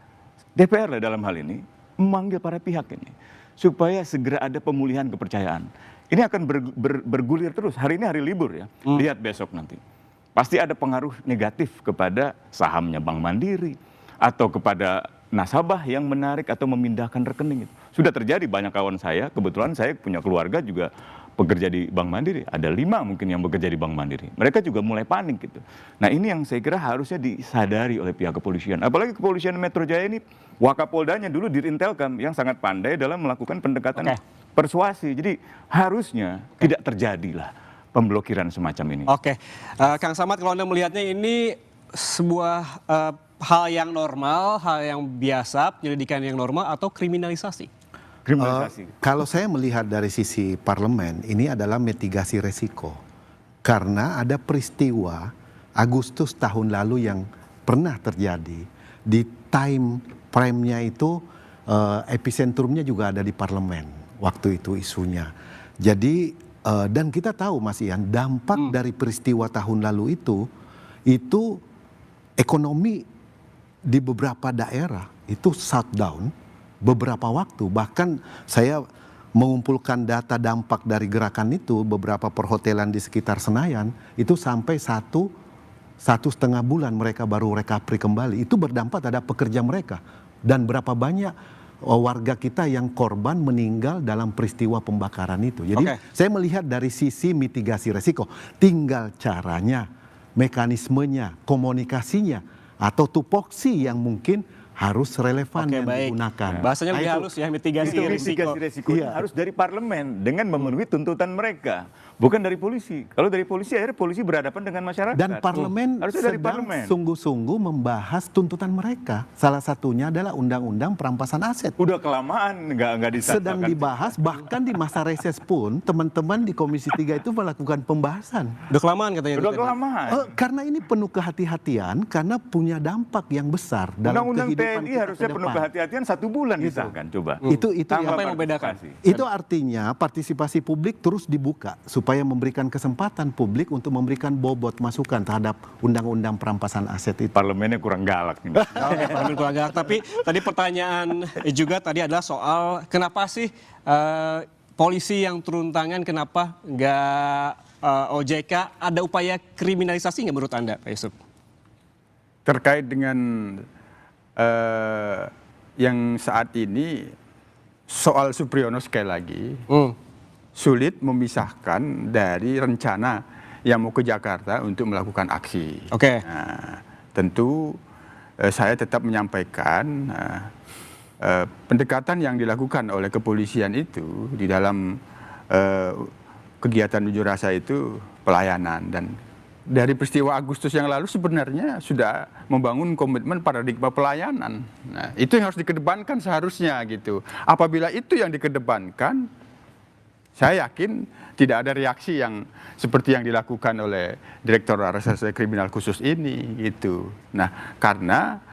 DPR lah dalam hal ini, memanggil para pihak ini, supaya segera ada pemulihan kepercayaan. Ini akan bergulir terus, hari ini hari libur ya, lihat besok nanti. Pasti ada pengaruh negatif kepada sahamnya Bank Mandiri, atau kepada nasabah yang menarik atau memindahkan rekening itu. Sudah terjadi, banyak kawan saya, kebetulan saya punya keluarga juga bekerja di Bank Mandiri. Ada 5 mungkin yang bekerja di Bank Mandiri. Mereka juga mulai panik gitu. Nah ini yang saya kira harusnya disadari oleh pihak kepolisian. Apalagi kepolisian Metro Jaya ini, Wakapoldanya dulu Dirintelkam yang sangat pandai dalam melakukan pendekatan persuasi. Jadi harusnya tidak terjadilah pemblokiran semacam ini. Oke, Kang Samad, kalau Anda melihatnya ini sebuah hal yang normal, hal yang biasa, penyelidikan yang normal, atau kriminalisasi? Kriminalisasi. Kalau saya melihat dari sisi parlemen, ini adalah mitigasi resiko. Karena ada peristiwa Agustus tahun lalu yang pernah terjadi. Di time frame-nya itu epicentrumnya juga ada di parlemen waktu itu isunya. Jadi dan kita tahu Mas Ian, dampak dari peristiwa tahun lalu itu ekonomi di beberapa daerah itu shutdown beberapa waktu. Bahkan saya mengumpulkan data dampak dari gerakan itu, beberapa perhotelan di sekitar Senayan itu sampai satu setengah bulan mereka baru recovery kembali. Itu berdampak terhadap pekerja mereka. Dan berapa banyak warga kita yang korban meninggal dalam peristiwa pembakaran itu. Jadi saya melihat dari sisi mitigasi resiko. Tinggal caranya, mekanismenya, komunikasinya, atau tupoksi yang mungkin harus relevan yang digunakan. Bahasanya lebih halus ya, mitigasi resiko. Risikonya harus dari parlemen dengan memenuhi tuntutan mereka, bukan dari polisi. Kalau dari polisi, akhirnya polisi berhadapan dengan masyarakat. Dan parlemen sedang sungguh-sungguh membahas tuntutan mereka. Salah satunya adalah undang-undang perampasan aset. Udah kelamaan nggak disahkan. Sedang dibahas, bahkan di masa reses pun teman-teman di Komisi 3 itu melakukan pembahasan. Udah kelamaan katanya. Udah kelamaan. Karena ini penuh kehati-hatian, karena punya dampak yang besar dalam kehidupan TNI harusnya penuh kehati-hatian 1 bulan disahkan, coba. Itu apa yang membedakan? Itu artinya partisipasi publik terus dibuka supaya memberikan kesempatan publik untuk memberikan bobot masukan terhadap undang-undang perampasan aset itu. Parlemennya kurang galak nih. Parlemen kurang galak. Tapi tadi pertanyaan juga tadi adalah soal kenapa sih polisi yang turun tangan, kenapa nggak OJK? Ada upaya kriminalisasi nggak menurut Anda, Pak Yusuf? Terkait dengan yang saat ini soal Supriyono sekali lagi sulit memisahkan dari rencana yang mau ke Jakarta untuk melakukan aksi. Nah, tentu saya tetap menyampaikan pendekatan yang dilakukan oleh kepolisian itu di dalam kegiatan unjuk rasa itu pelayanan, dan dari peristiwa Agustus yang lalu sebenarnya sudah membangun komitmen paradigma pelayanan. Nah, itu yang harus dikedepankan seharusnya gitu. Apabila itu yang dikedepankan, saya yakin tidak ada reaksi yang seperti yang dilakukan oleh Direktur Reserse Kriminal Khusus ini gitu. Nah, karena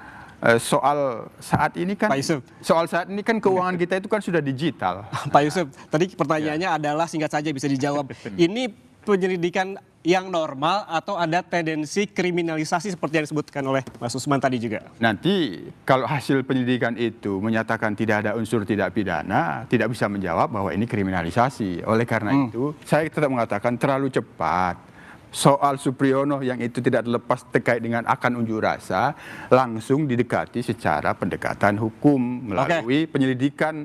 soal saat ini kan keuangan kita itu kan sudah digital. Pak Yusuf, tadi pertanyaannya adalah singkat saja bisa dijawab. Ini penyelidikan yang normal atau ada tendensi kriminalisasi seperti yang disebutkan oleh Mas Usman tadi juga? Nanti kalau hasil penyelidikan itu menyatakan tidak ada unsur tidak pidana, tidak bisa menjawab bahwa ini kriminalisasi. Oleh karena itu, saya tetap mengatakan terlalu cepat. Soal Supriyono yang itu tidak lepas terkait dengan akan unjuk rasa, langsung didekati secara pendekatan hukum melalui penyelidikan.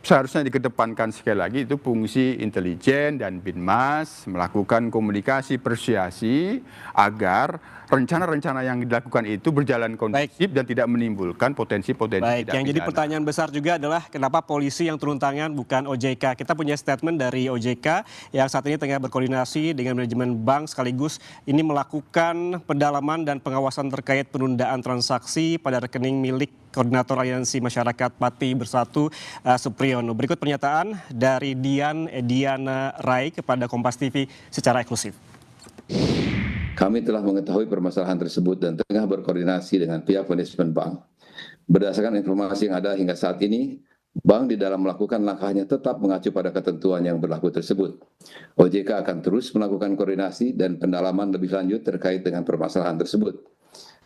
Seharusnya dikedepankan sekali lagi itu fungsi intelijen dan Binmas melakukan komunikasi persuasi agar rencana-rencana yang dilakukan itu berjalan kondusif dan tidak menimbulkan potensi-potensi tidak pidana. Yang jadi pertanyaan besar juga adalah kenapa polisi yang turun tangan bukan OJK. Kita punya statement dari OJK yang saat ini tengah berkoordinasi dengan manajemen bank sekaligus ini melakukan pendalaman dan pengawasan terkait penundaan transaksi pada rekening milik Koordinator Aliansi Masyarakat Pati Bersatu Supriyono. Berikut pernyataan dari Diana Rai kepada Kompas TV secara eksklusif. Kami telah mengetahui permasalahan tersebut dan tengah berkoordinasi dengan pihak manajemen bank. Berdasarkan informasi yang ada hingga saat ini, bank di dalam melakukan langkahnya tetap mengacu pada ketentuan yang berlaku tersebut. OJK akan terus melakukan koordinasi dan pendalaman lebih lanjut terkait dengan permasalahan tersebut.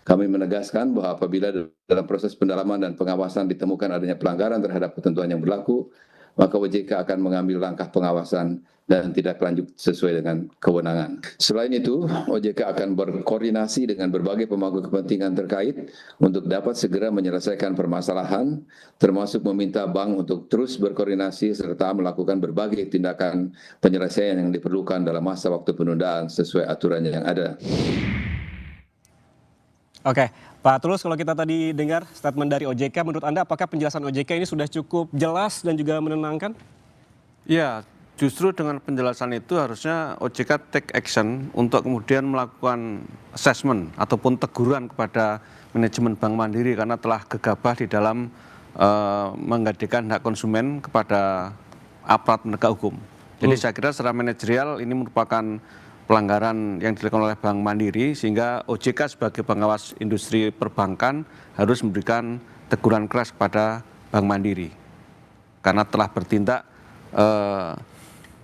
Kami menegaskan bahwa apabila dalam proses pendalaman dan pengawasan ditemukan adanya pelanggaran terhadap ketentuan yang berlaku, maka OJK akan mengambil langkah pengawasan dan tidak lanjut sesuai dengan kewenangan. Selain itu, OJK akan berkoordinasi dengan berbagai pemangku kepentingan terkait untuk dapat segera menyelesaikan permasalahan, termasuk meminta bank untuk terus berkoordinasi serta melakukan berbagai tindakan penyelesaian yang diperlukan dalam masa waktu penundaan sesuai aturan yang ada. Oke, Pak Tulus, kalau kita tadi dengar statement dari OJK, menurut Anda apakah penjelasan OJK ini sudah cukup jelas dan juga menenangkan? Ya, justru dengan penjelasan itu harusnya OJK take action untuk kemudian melakukan assessment ataupun teguran kepada manajemen Bank Mandiri karena telah gegabah di dalam menggantikan hak konsumen kepada aparat penegak hukum. Jadi saya kira secara manajerial ini merupakan pelanggaran yang dilakukan oleh Bank Mandiri sehingga OJK sebagai pengawas industri perbankan harus memberikan teguran keras kepada Bank Mandiri karena telah bertindak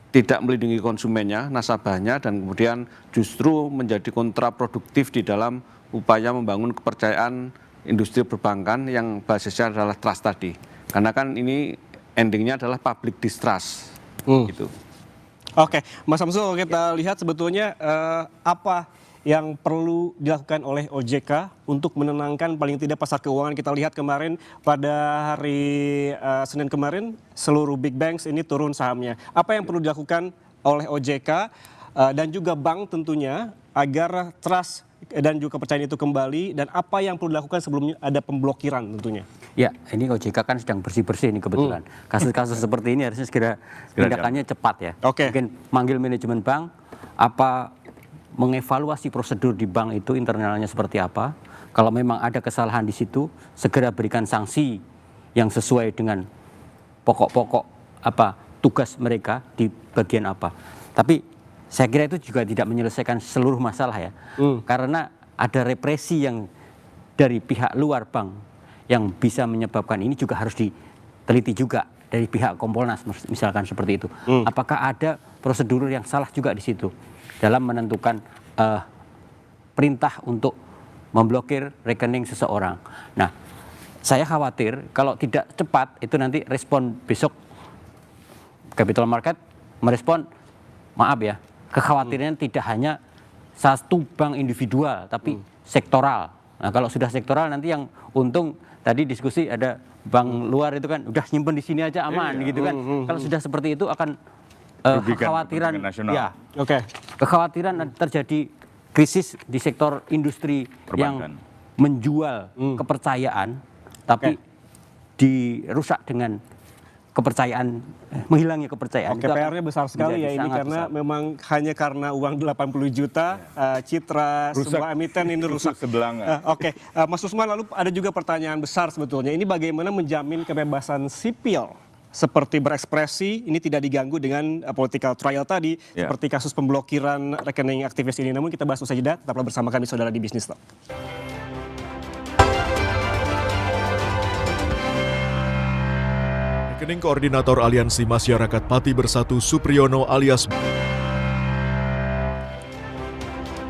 tidak melindungi konsumennya, nasabahnya, dan kemudian justru menjadi kontraproduktif di dalam upaya membangun kepercayaan industri perbankan yang basisnya adalah trust tadi. Karena kan ini endingnya adalah public distrust. Gitu. Oke, Mas Samsul, kita lihat sebetulnya apa yang perlu dilakukan oleh OJK untuk menenangkan paling tidak pasar keuangan. Kita lihat kemarin pada hari Senin kemarin seluruh big banks ini turun sahamnya. Apa yang perlu dilakukan oleh OJK dan juga bank tentunya agar trust dan juga kepercayaan itu kembali, dan apa yang perlu dilakukan sebelum ada pemblokiran tentunya? Ya, ini OJK kan sedang bersih-bersih ini kebetulan. Kasus-kasus seperti ini harusnya segera tindakannya cepat ya. Mungkin manggil manajemen bank, apa mengevaluasi prosedur di bank itu internalnya seperti apa. Kalau memang ada kesalahan di situ, segera berikan sanksi yang sesuai dengan pokok-pokok apa tugas mereka di bagian apa. Tapi saya kira itu juga tidak menyelesaikan seluruh masalah ya. Karena ada represi yang dari pihak luar bank yang bisa menyebabkan ini juga harus diteliti juga dari pihak Kompolnas misalkan seperti itu. Apakah ada prosedur yang salah juga di situ dalam menentukan perintah untuk memblokir rekening seseorang. Nah, saya khawatir kalau tidak cepat itu nanti respon besok capital market merespon, maaf ya, kekhawatirannya tidak hanya satu bank individual tapi sektoral. Nah, kalau sudah sektoral nanti yang untung tadi diskusi ada bank luar itu kan udah nyimpen di sini aja aman gitu kan. Kalau sudah seperti itu akan kekhawatiran ya. Kekhawatiran terjadi krisis di sektor industri yang menjual kepercayaan tapi dirusak dengan kepercayaan, menghilangnya kepercayaan. Oke, PR-nya besar sekali ya ini karena besar. Memang hanya karena uang 80 juta citra sebuah emiten ini rusak. Oke, Mas Usman, lalu ada juga pertanyaan besar sebetulnya. Ini bagaimana menjamin kebebasan sipil seperti berekspresi ini tidak diganggu dengan political trial tadi seperti kasus pemblokiran rekening aktivis ini. Namun kita bahas usai jeda, tetaplah bersama kami saudara di Bisnis Talk. Rekening Koordinator Aliansi Masyarakat Pati Bersatu Supriyono alias.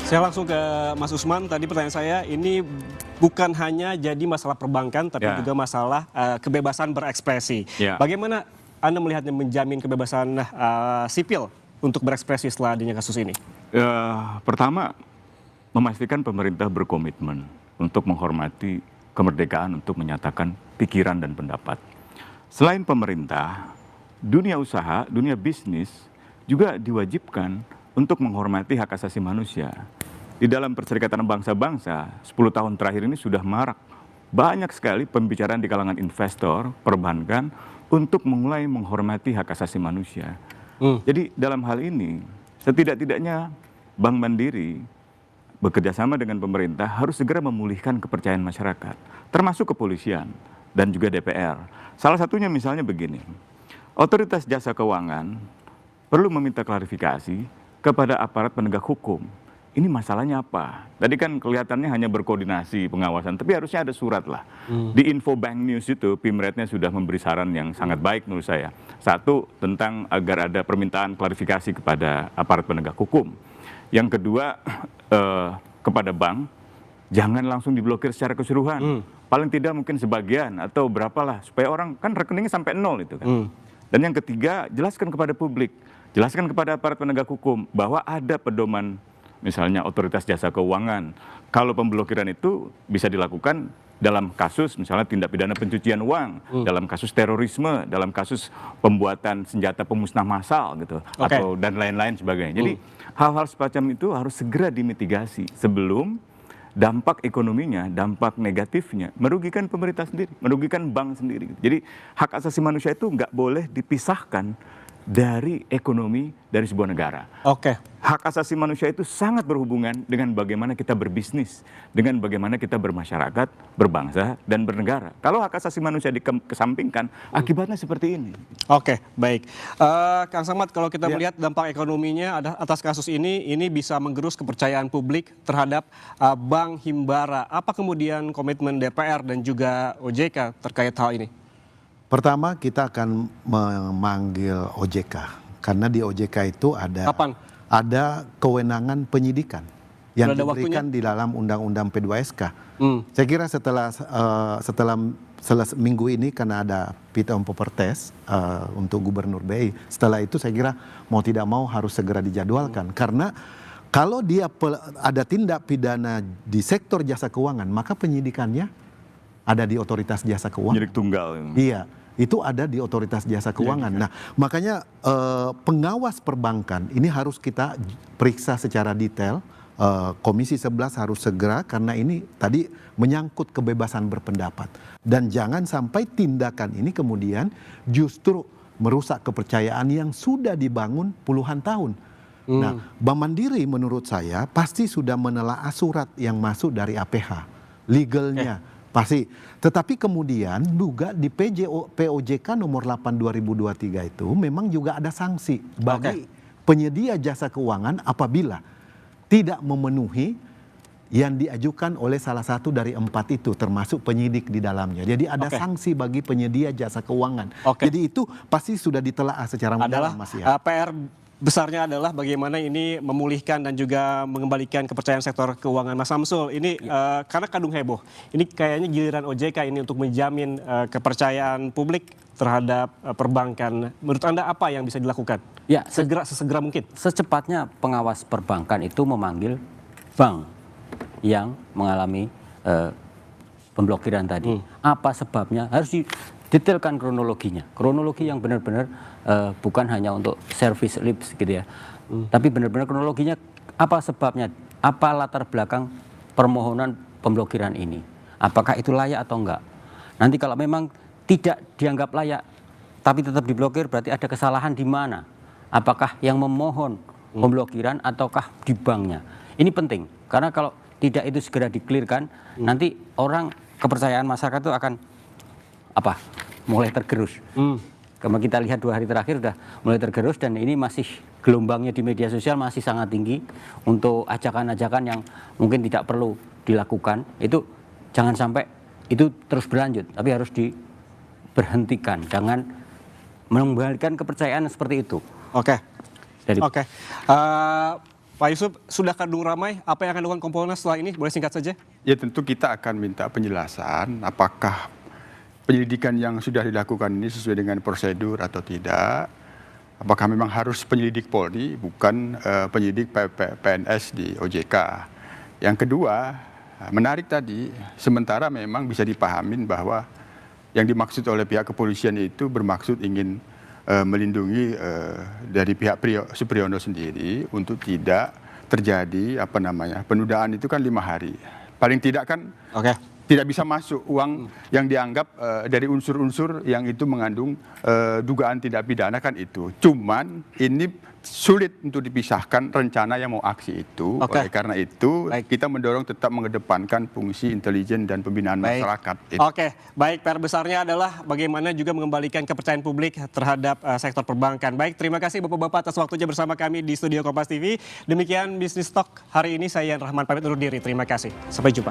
Saya langsung ke Mas Usman. Tadi pertanyaan saya ini bukan hanya jadi masalah perbankan tapi juga masalah kebebasan berekspresi. Bagaimana Anda melihatnya menjamin kebebasan sipil untuk berekspresi setelah adanya kasus ini? Pertama, memastikan pemerintah berkomitmen untuk menghormati kemerdekaan untuk menyatakan pikiran dan pendapat. Selain pemerintah, dunia usaha, dunia bisnis juga diwajibkan untuk menghormati hak asasi manusia. Di dalam Perserikatan Bangsa-Bangsa, 10 tahun terakhir ini sudah marak banyak sekali pembicaraan di kalangan investor, perbankan, untuk mulai menghormati hak asasi manusia. Jadi dalam hal ini, setidak-tidaknya Bank Mandiri bekerjasama dengan pemerintah harus segera memulihkan kepercayaan masyarakat, termasuk kepolisian dan juga DPR. Salah satunya misalnya begini, Otoritas Jasa Keuangan perlu meminta klarifikasi kepada aparat penegak hukum. Ini masalahnya apa? Tadi kan kelihatannya hanya berkoordinasi pengawasan, tapi harusnya ada surat lah. Di Info Bank News itu, Pimretnya sudah memberi saran yang sangat baik menurut saya. Satu, tentang agar ada permintaan klarifikasi kepada aparat penegak hukum. Yang kedua, kepada bank, jangan langsung diblokir secara keseluruhan. Paling tidak mungkin sebagian atau berapalah, supaya orang kan rekeningnya sampai 0 itu kan. Dan yang ketiga, jelaskan kepada publik, jelaskan kepada aparat penegak hukum bahwa ada pedoman misalnya Otoritas Jasa Keuangan. Kalau pemblokiran itu bisa dilakukan dalam kasus misalnya tindak pidana pencucian uang, dalam kasus terorisme, dalam kasus pembuatan senjata pemusnah massal gitu, atau dan lain-lain sebagainya. Jadi hal-hal semacam itu harus segera dimitigasi sebelum dampak ekonominya, dampak negatifnya merugikan pemerintah sendiri, merugikan bank sendiri. Jadi hak asasi manusia itu nggak boleh dipisahkan dari ekonomi dari sebuah negara. Oke. Hak asasi manusia itu sangat berhubungan dengan bagaimana kita berbisnis, dengan bagaimana kita bermasyarakat, berbangsa, dan bernegara. Kalau hak asasi manusia dikesampingkan, akibatnya seperti ini. Oke, baik. Kang Samad, kalau kita melihat dampak ekonominya atas kasus ini bisa menggerus kepercayaan publik terhadap Bank Himbara. Apa kemudian komitmen DPR dan juga OJK terkait hal ini? Pertama, kita akan memanggil OJK karena di OJK itu ada kewenangan penyidikan yang diberikan di dalam Undang-Undang P2SK. Saya kira setelah minggu ini karena ada fit and proper test untuk Gubernur BI. Setelah itu saya kira mau tidak mau harus segera dijadwalkan karena kalau dia ada tindak pidana di sektor jasa keuangan, maka penyidikannya ada di Otoritas Jasa Keuangan. Penyidik tunggal. Iya, itu ada di Otoritas Jasa Keuangan. Nah, makanya pengawas perbankan ini harus kita periksa secara detail. Komisi 11 harus segera karena ini tadi menyangkut kebebasan berpendapat. Dan jangan sampai tindakan ini kemudian justru merusak kepercayaan yang sudah dibangun puluhan tahun. Nah, Bank Mandiri menurut saya pasti sudah menelaah surat yang masuk dari APH, legalnya. Pasti. Tetapi kemudian juga di POJK nomor 8 2023 itu memang juga ada sanksi bagi penyedia jasa keuangan apabila tidak memenuhi yang diajukan oleh salah satu dari 4 itu termasuk penyidik di dalamnya. Jadi ada sanksi bagi penyedia jasa keuangan. Jadi itu pasti sudah ditelaah secara mendalam, Mas ya. PR besarnya adalah bagaimana ini memulihkan dan juga mengembalikan kepercayaan sektor keuangan. Mas Samsul, ini karena kadung heboh, ini kayaknya giliran OJK ini untuk menjamin kepercayaan publik terhadap perbankan. Menurut Anda apa yang bisa dilakukan? Ya, sesegera mungkin. Secepatnya pengawas perbankan itu memanggil bank yang mengalami pemblokiran tadi. Apa sebabnya? Harus detailkan kronologinya. Kronologi yang benar-benar bukan hanya untuk service lips gitu ya. Tapi benar-benar kronologinya apa sebabnya? Apa latar belakang permohonan pemblokiran ini? Apakah itu layak atau enggak? Nanti kalau memang tidak dianggap layak tapi tetap diblokir berarti ada kesalahan di mana? Apakah yang memohon pemblokiran ataukah di banknya? Ini penting karena kalau tidak itu segera diklirkan nanti orang kepercayaan masyarakat itu akan mulai tergerus. Kalau kita lihat 2 hari terakhir sudah mulai tergerus dan ini masih gelombangnya di media sosial masih sangat tinggi untuk ajakan-ajakan yang mungkin tidak perlu dilakukan. Itu jangan sampai itu terus berlanjut, tapi harus diberhentikan. Jangan mengembalikan kepercayaan seperti itu. Pak Yusuf, sudah kadung ramai, apa yang akan dilakukan Kompolnas setelah ini? Boleh singkat saja? Ya tentu kita akan minta penjelasan apakah penyelidikan yang sudah dilakukan ini sesuai dengan prosedur atau tidak. Apakah memang harus penyelidik Polri, bukan penyidik PNS di OJK. Yang kedua, menarik tadi, sementara memang bisa dipahamin bahwa yang dimaksud oleh pihak kepolisian itu bermaksud ingin melindungi dari pihak Supriyono sendiri untuk tidak terjadi penundaan itu kan 5 hari. Paling tidak kan tidak bisa masuk uang yang dianggap dari unsur-unsur yang itu mengandung dugaan tidak pidana kan itu. Cuman ini sulit untuk dipisahkan rencana yang mau aksi itu. Oleh karena itu kita mendorong tetap mengedepankan fungsi intelijen dan pembinaan masyarakat. Baik, PR besarnya adalah bagaimana juga mengembalikan kepercayaan publik terhadap sektor perbankan. Baik, terima kasih Bapak-Bapak atas waktunya bersama kami di studio Kompas TV. Demikian Business Talk hari ini, saya Yan Rahman pamit undur diri. Terima kasih. Sampai jumpa.